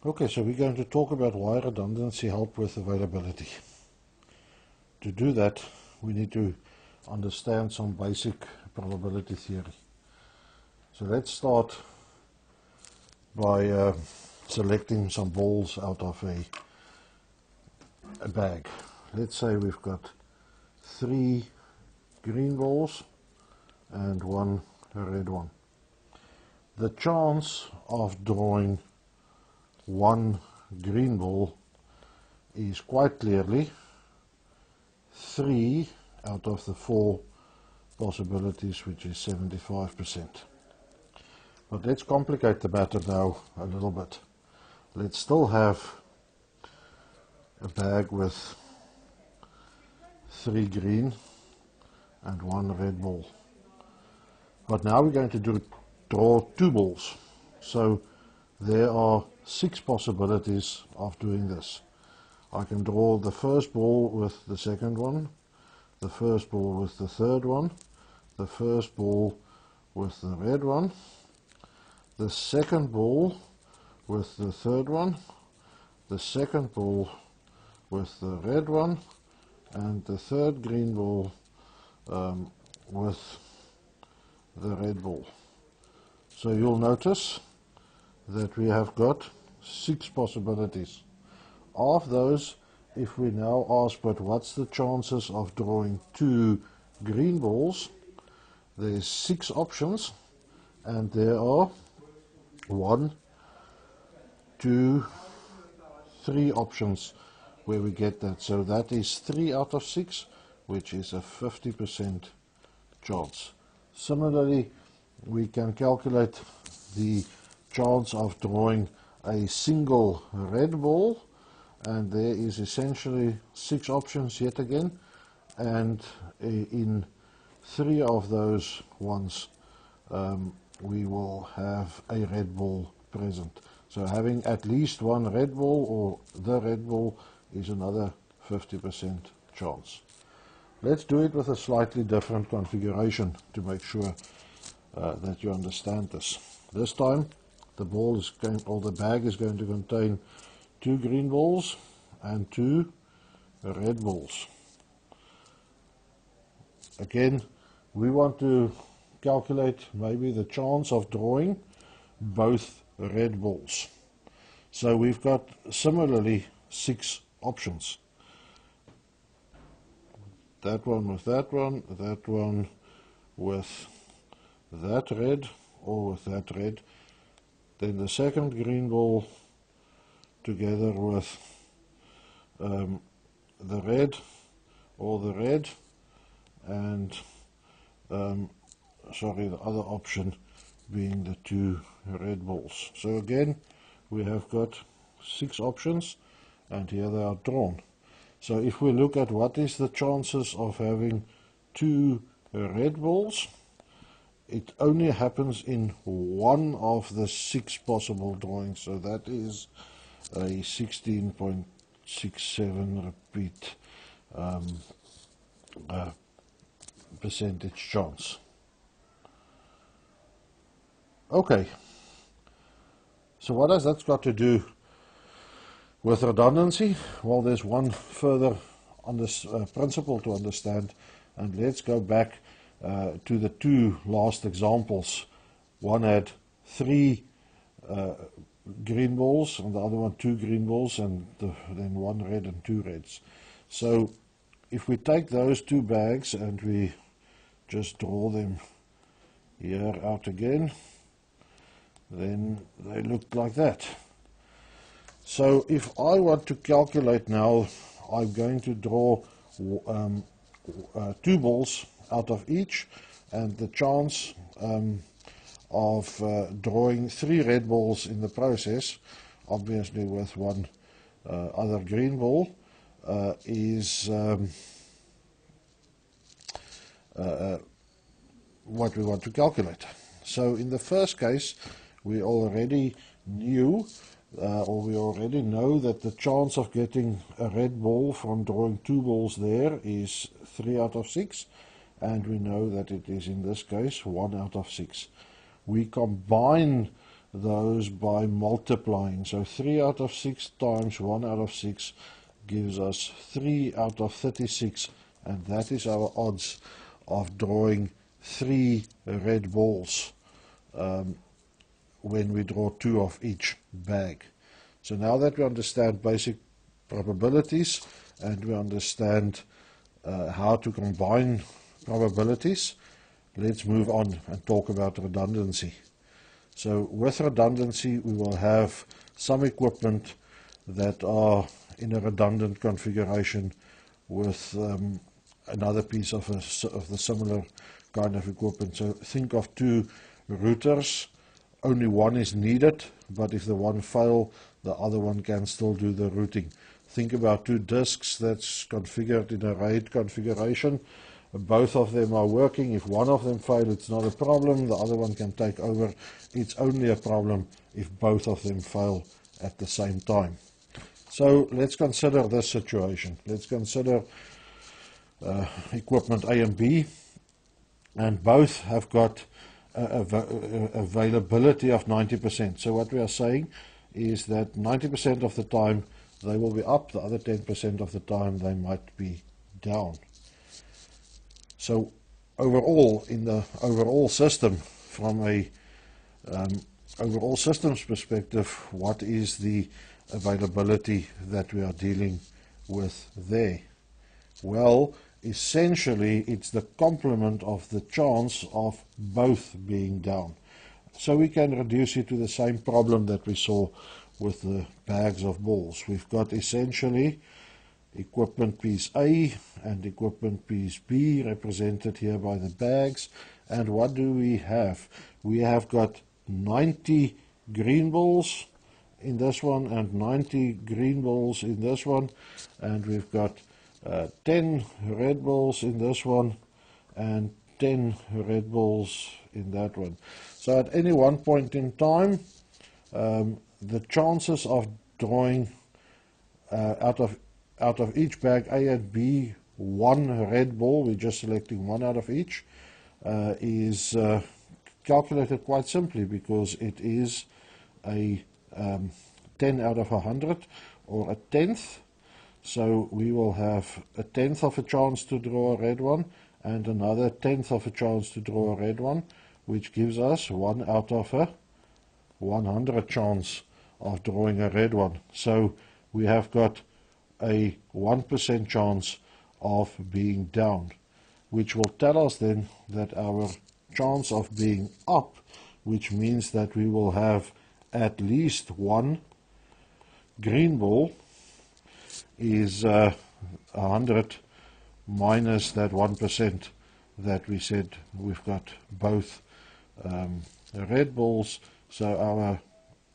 Okay, so we're going to talk about why redundancy helps with availability. To do that, we need to understand some basic probability theory. So let's start by selecting some balls out of a bag. Let's say we've got 3 green balls and 1 red one. The chance of drawing 1 green ball is quite clearly 3 out of the 4 possibilities, which is 75%. But let's complicate the matter now a little bit. Let's still have a bag with 3 green and 1 red ball. But now we're going to draw 2 balls. So there are 6 possibilities of doing this. I can draw the first ball with the second one, the first ball with the third one, the first ball with the red one, the second ball with the third one, the second ball with the red one, and the third green ball with the red ball. So you'll notice that we have got 6 possibilities. Of those, if we now ask, but what's the chances of drawing 2 green balls, there's 6 options, and there are 1, 2, 3 options where we get that. So that is 3 out of 6, which is a 50% chance. Similarly, we can calculate the chance of drawing a single red ball, and there is essentially 6 options yet again, and in 3 of those ones we will have a red ball present. So having at least 1 red ball or the red ball is another 50% chance. Let's do it with a slightly different configuration to make sure that you understand this. This time the ball is going, or the bag is going to contain 2 green balls and 2 red balls. Again, we want to calculate maybe the chance of drawing both red balls. So we've got similarly 6 options. That one with that one with that red or with that red. Then the second green ball together with the red or the red, and the other option being the 2 red balls. So again, we have got 6 options, and here they are drawn. So if we look at what is the chances of having 2 red balls, it only happens in 1 of the 6 possible drawings. So that is a 16.67 repeat percentage chance. Okay, so what has that got to do with redundancy? Well, there's one further on this principle to understand, and let's go back to the 2 last examples. One had 3 green balls, and the other one 2 green balls, and then 1 red and 2 reds. So if we take those 2 bags and we just draw them here out again, then they look like that. So if I want to calculate now, I'm going to draw 2 balls out of each, and the chance of drawing 3 red balls in the process, obviously with 1 other green ball, is what we want to calculate. So in the first case, we already knew or we already know that the chance of getting a red ball from drawing 2 balls there is 3 out of 6, and we know that it is in this case 1 out of 6. We combine those by multiplying. So 3 out of 6 times 1 out of 6 gives us 3 out of 36, and that is our odds of drawing 3 red balls when we draw 2 of each bag. So now that we understand basic probabilities and we understand how to combine probabilities, let's move on and talk about redundancy. So with redundancy, we will have some equipment that are in a redundant configuration with another piece of the similar kind of equipment. So think of 2 routers. Only one is needed, but if the one fails, the other one can still do the routing. Think about 2 disks that's configured in a RAID configuration. Both of them are working. If one of them fails, it's not a problem. The other one can take over. It's only a problem if both of them fail at the same time. So let's consider this situation. Let's consider equipment A and B, and both have got availability of 90%. So what we are saying is that 90% of the time they will be up, the other 10% of the time they might be down. So overall, in the overall system, from a overall systems perspective, what is the availability that we are dealing with there? Well, essentially it's the complement of the chance of both being down. So we can reduce it to the same problem that we saw with the bags of balls. We've got essentially equipment piece A and equipment piece B represented here by the bags. And what do we have? We have got 90 green balls in this one and 90 green balls in this one, and we've got 10 red balls in this one and 10 red balls in that one. So at any one point in time, the chances of drawing out of each bag A and B 1 red ball, we're just selecting 1 out of each, is calculated quite simply, because it is a 10 out of 100 or a tenth. So we will have a tenth of a chance to draw a red one and another tenth of a chance to draw a red one, which gives us 1 out of a 100 chance of drawing a red one. So we have got a 1% chance of being down, which will tell us then that our chance of being up, which means that we will have at least 1 green ball, is 100 minus that 1% that we said we've got both red balls. So our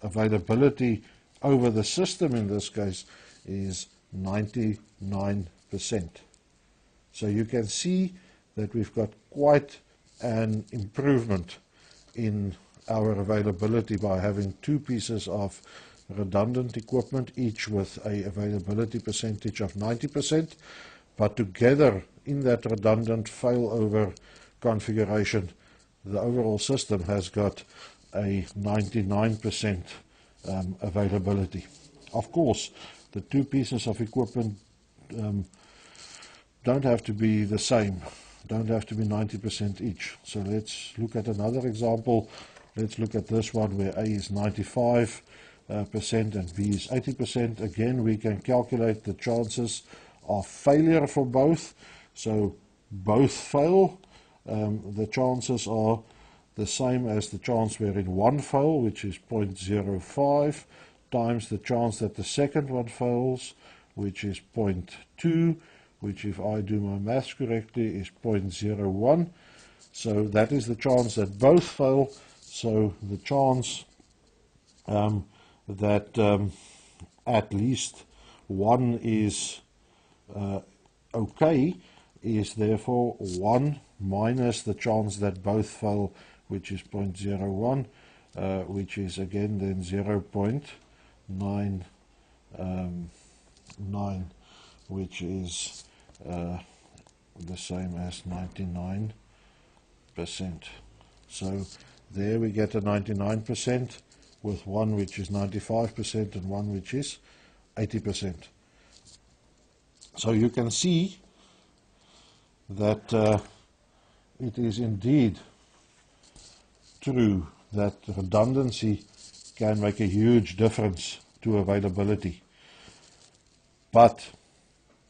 availability over the system in this case is 99%. So you can see that we've got quite an improvement in our availability by having 2 pieces of redundant equipment, each with a availability percentage of 90%, but together in that redundant failover configuration, the overall system has got a 99% availability. Of course, the 2 pieces of equipment don't have to be the same, don't have to be 90% each. So let's look at another example. Let's look at this one where A is 95% and B is 80%. Again, we can calculate the chances of failure for both. So both fail. The chances are the same as the chance wherein one fail, which is 0.05, times the chance that the second one fails, which is 0.2, which, if I do my maths correctly, is 0.01. So that is the chance that both fail. So the chance that at least one is okay is therefore 1 minus the chance that both fail, which is 0.01, which is again then 0.99, which is the same as 99%. So there we get a 99%, with one which is 95% and one which is 80%. So you can see that it is indeed true that redundancy can make a huge difference to availability, but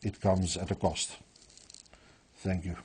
it comes at a cost. Thank you.